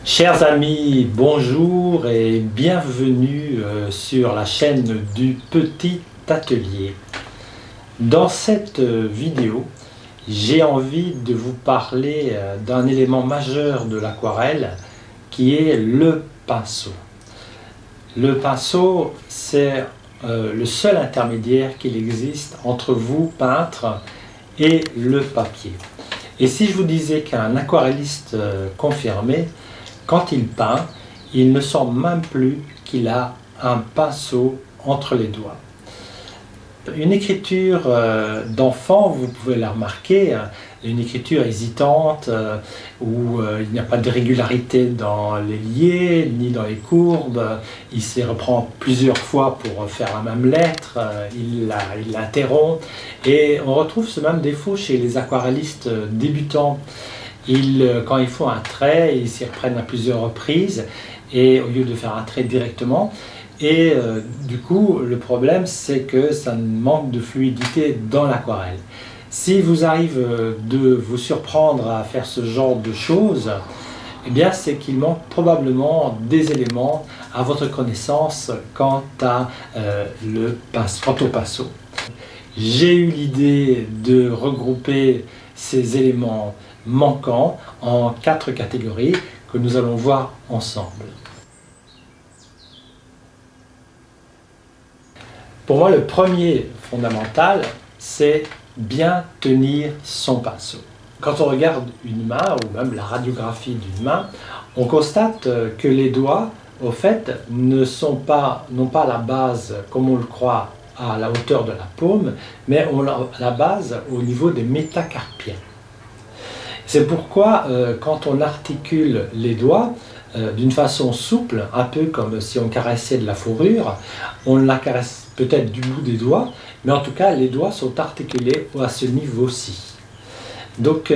Chers amis, bonjour et bienvenue sur la chaîne du Petit Atelier. Dans cette vidéo, j'ai envie de vous parler d'un élément majeur de l'aquarelle qui est le pinceau. Le pinceau, c'est le seul intermédiaire qu'il existe entre vous, peintre, et le papier. Et si je vous disais qu'un aquarelliste confirmé, quand il peint, il ne sent même plus qu'il a un pinceau entre les doigts. Une écriture d'enfant, vous pouvez la remarquer, une écriture hésitante, où il n'y a pas de régularité dans les liés, ni dans les courbes, il s'y reprend plusieurs fois pour faire la même lettre, il l'interrompt, et on retrouve ce même défaut chez les aquarellistes débutants. Quand ils font un trait, ils s'y reprennent à plusieurs reprises, et au lieu de faire un trait directement, et du coup le problème c'est que ça manque de fluidité dans l'aquarelle. Si vous arrive de vous surprendre à faire ce genre de choses, eh bien c'est qu'il manque probablement des éléments à votre connaissance quant au pinceau. J'ai eu l'idée de regrouper ces éléments manquants en 4 catégories que nous allons voir ensemble. Pour moi, le premier fondamental, c'est bien tenir son pinceau. Quand on regarde une main, ou même la radiographie d'une main, on constate que les doigts, au fait, n'ont pas la base, comme on le croit, à la hauteur de la paume, mais ont la base au niveau des métacarpiens. C'est pourquoi, quand on articule les doigts, d'une façon souple, un peu comme si on caressait de la fourrure, on la caresse peut-être du bout des doigts, mais en tout cas les doigts sont articulés à ce niveau-ci. Donc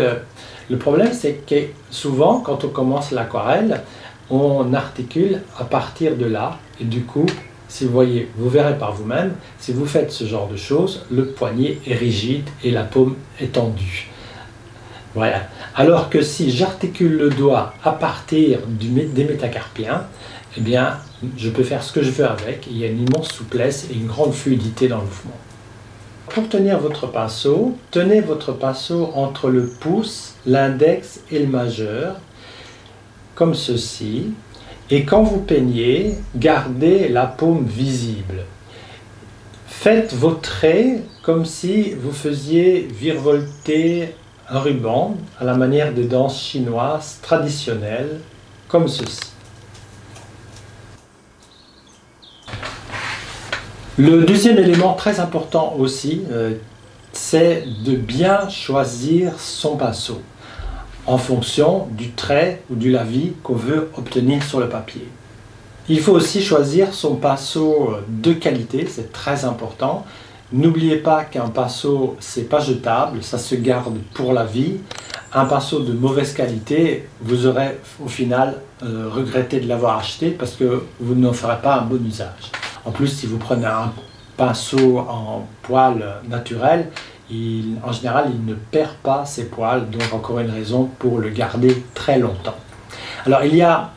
le problème c'est que souvent quand on commence l'aquarelle, on articule à partir de là, et du coup, si vous voyez, vous verrez par vous-même, si vous faites ce genre de choses, le poignet est rigide et la paume est tendue. Voilà. Alors que si j'articule le doigt à partir des métacarpiens, eh bien, je peux faire ce que je veux avec. Il y a une immense souplesse et une grande fluidité dans le mouvement. Pour tenir votre pinceau, tenez votre pinceau entre le pouce, l'index et le majeur, comme ceci. Et quand vous peignez, gardez la paume visible. Faites vos traits comme si vous faisiez virevolter un ruban à la manière des danses chinoises traditionnelles, comme ceci. Le deuxième élément très important aussi, c'est de bien choisir son pinceau en fonction du trait ou du lavis qu'on veut obtenir sur le papier. Il faut aussi choisir son pinceau de qualité, c'est très important. N'oubliez pas qu'un pinceau, c'est pas jetable, ça se garde pour la vie. Un pinceau de mauvaise qualité, vous aurez au final regretté de l'avoir acheté parce que vous n'en ferez pas un bon usage. En plus, si vous prenez un pinceau en poil naturel, en général, il ne perd pas ses poils, donc encore une raison pour le garder très longtemps. Alors, il y a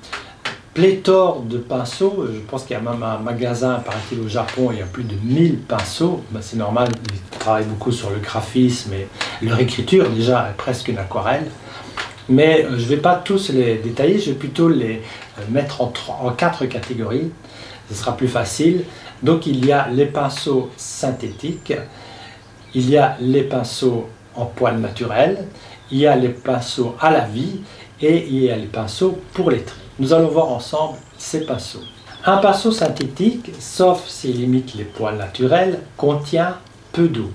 pléthore de pinceaux, je pense qu'il y a même un magasin, paraît-il, au Japon, il y a plus de 1000 pinceaux. Ben, c'est normal, ils travaillent beaucoup sur le graphisme et leur écriture, déjà, est presque une aquarelle. Mais je ne vais pas tous les détailler, je vais plutôt les mettre en 4 catégories, ce sera plus facile. Donc il y a les pinceaux synthétiques, il y a les pinceaux en poil naturel, il y a les pinceaux à la vie et il y a les pinceaux pour les traits. Nous allons voir ensemble ces pinceaux. Un pinceau synthétique, sauf s'il imite les poils naturels, contient peu d'eau.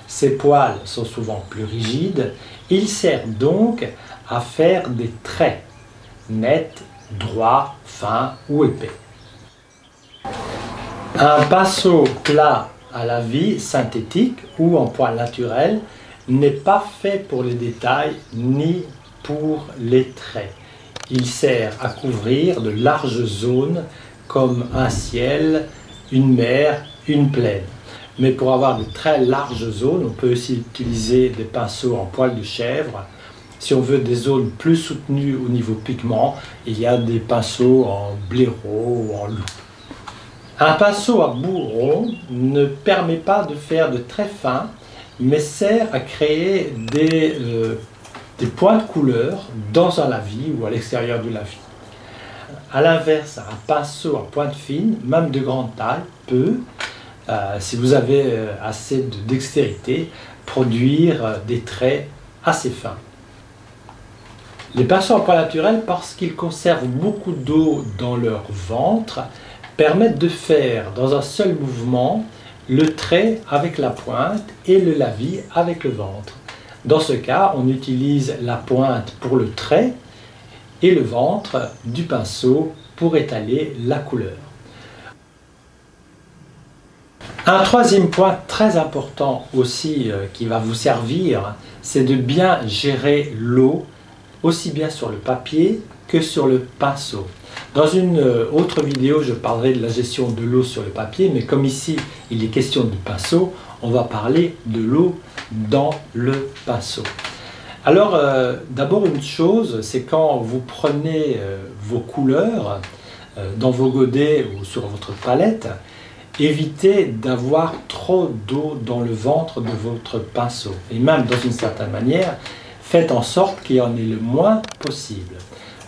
Ces poils sont souvent plus rigides. Il sert donc à faire des traits nets, droits, fins ou épais. Un pinceau plat à la vie synthétique ou en poil naturel n'est pas fait pour les détails ni pour les traits. Il sert à couvrir de larges zones comme un ciel, une mer, une plaine. Mais pour avoir de très larges zones, on peut aussi utiliser des pinceaux en poil de chèvre Si on veut des zones plus soutenues au niveau pigment, il y a des pinceaux en blaireau ou en loup. Un pinceau à bout rond ne permet pas de faire de traits fins, mais sert à créer des points de couleur dans un lavis ou à l'extérieur du lavis. A l'inverse, un pinceau à pointe fine, même de grande taille, peut, si vous avez assez de dextérité, produire des traits assez fins. Les pinceaux à pointe naturelle, parce qu'ils conservent beaucoup d'eau dans leur ventre, permettent de faire dans un seul mouvement le trait avec la pointe et le lavis avec le ventre. Dans ce cas, on utilise la pointe pour le trait et le ventre du pinceau pour étaler la couleur. Un troisième point très important aussi qui va vous servir, c'est de bien gérer l'eau, aussi bien sur le papier que sur le pinceau. Dans une autre vidéo, je parlerai de la gestion de l'eau sur le papier, mais comme ici, il est question du pinceau, on va parler de l'eau dans le pinceau. Alors, d'abord une chose, c'est quand vous prenez vos couleurs dans vos godets ou sur votre palette, évitez d'avoir trop d'eau dans le ventre de votre pinceau. Et même, dans une certaine manière, faites en sorte qu'il y en ait le moins possible.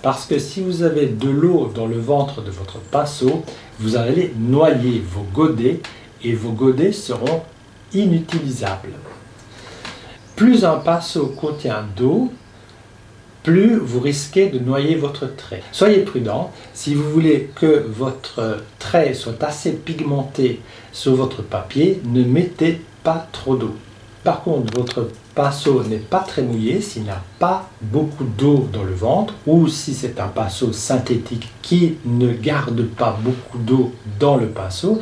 Parce que si vous avez de l'eau dans le ventre de votre pinceau, vous allez noyer vos godets et vos godets seront inutilisables. Plus un pinceau contient d'eau, plus vous risquez de noyer votre trait. Soyez prudent, si vous voulez que votre trait soit assez pigmenté sur votre papier, ne mettez pas trop d'eau. Par contre, votre pinceau n'est pas très mouillé s'il n'a pas beaucoup d'eau dans le ventre, ou si c'est un pinceau synthétique qui ne garde pas beaucoup d'eau dans le pinceau.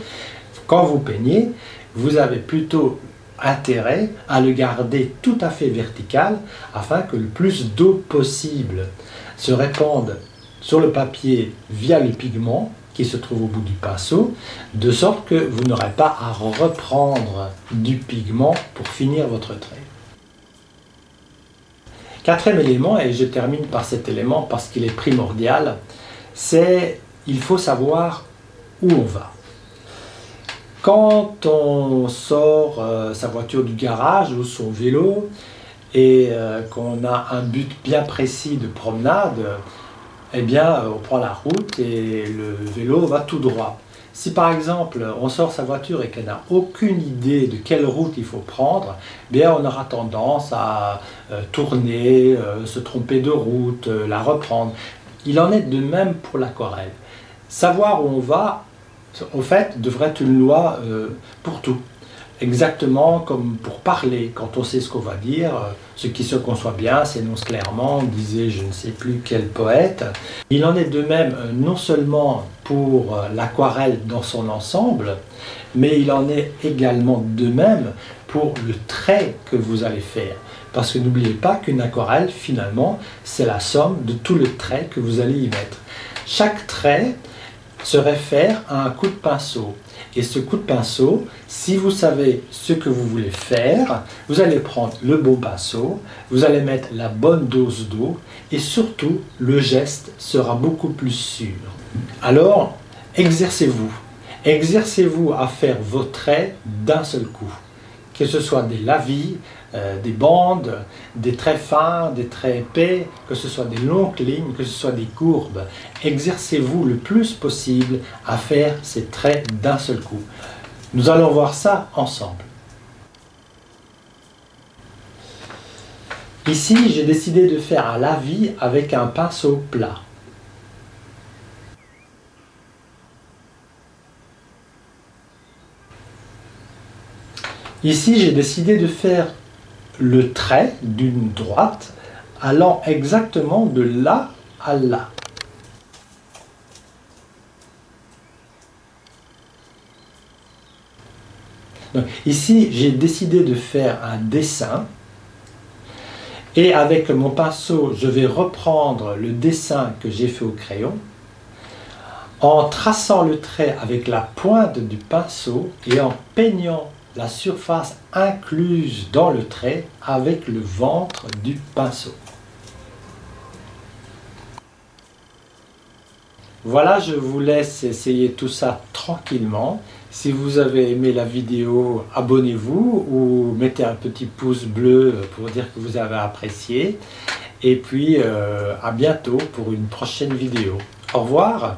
Quand vous peignez, vous avez plutôt intérêt à le garder tout à fait vertical afin que le plus d'eau possible se répande sur le papier via le pigment qui se trouve au bout du pinceau, de sorte que vous n'aurez pas à reprendre du pigment pour finir votre trait. Quatrième élément, et je termine par cet élément parce qu'il est primordial, c'est qu'il faut savoir où on va. Quand on sort sa voiture du garage ou son vélo et qu'on a un but bien précis de promenade, eh bien on prend la route et le vélo va tout droit. Si par exemple on sort sa voiture et qu'elle n'a aucune idée de quelle route il faut prendre, eh bien on aura tendance à tourner, se tromper de route, la reprendre. Il en est de même pour l'aquarelle. Savoir où on va, en fait, devrait être une loi pour tout. Exactement comme pour parler, quand on sait ce qu'on va dire, ce qui se conçoit bien s'énonce clairement, disait je ne sais plus quel poète. Il en est de même non seulement pour l'aquarelle dans son ensemble, mais il en est également de même pour le trait que vous allez faire. Parce que n'oubliez pas qu'une aquarelle, finalement, c'est la somme de tout le trait que vous allez y mettre. Chaque trait se réfère à un coup de pinceau. Et ce coup de pinceau, si vous savez ce que vous voulez faire, vous allez prendre le bon pinceau, vous allez mettre la bonne dose d'eau et surtout, le geste sera beaucoup plus sûr. Alors, exercez-vous. Exercez-vous à faire vos traits d'un seul coup. Que ce soit des lavis, des bandes, des traits fins, des traits épais, que ce soit des longues lignes, que ce soit des courbes. Exercez-vous le plus possible à faire ces traits d'un seul coup. Nous allons voir ça ensemble. Ici, j'ai décidé de faire un lavis avec un pinceau plat. Ici, j'ai décidé de faire le trait d'une droite allant exactement de là à là. Donc, ici, j'ai décidé de faire un dessin et avec mon pinceau, je vais reprendre le dessin que j'ai fait au crayon en traçant le trait avec la pointe du pinceau et en peignant la surface incluse dans le trait avec le ventre du pinceau. Voilà, je vous laisse essayer tout ça tranquillement. Si vous avez aimé la vidéo, abonnez-vous ou mettez un petit pouce bleu pour dire que vous avez apprécié. Et puis à bientôt pour une prochaine vidéo. Au revoir.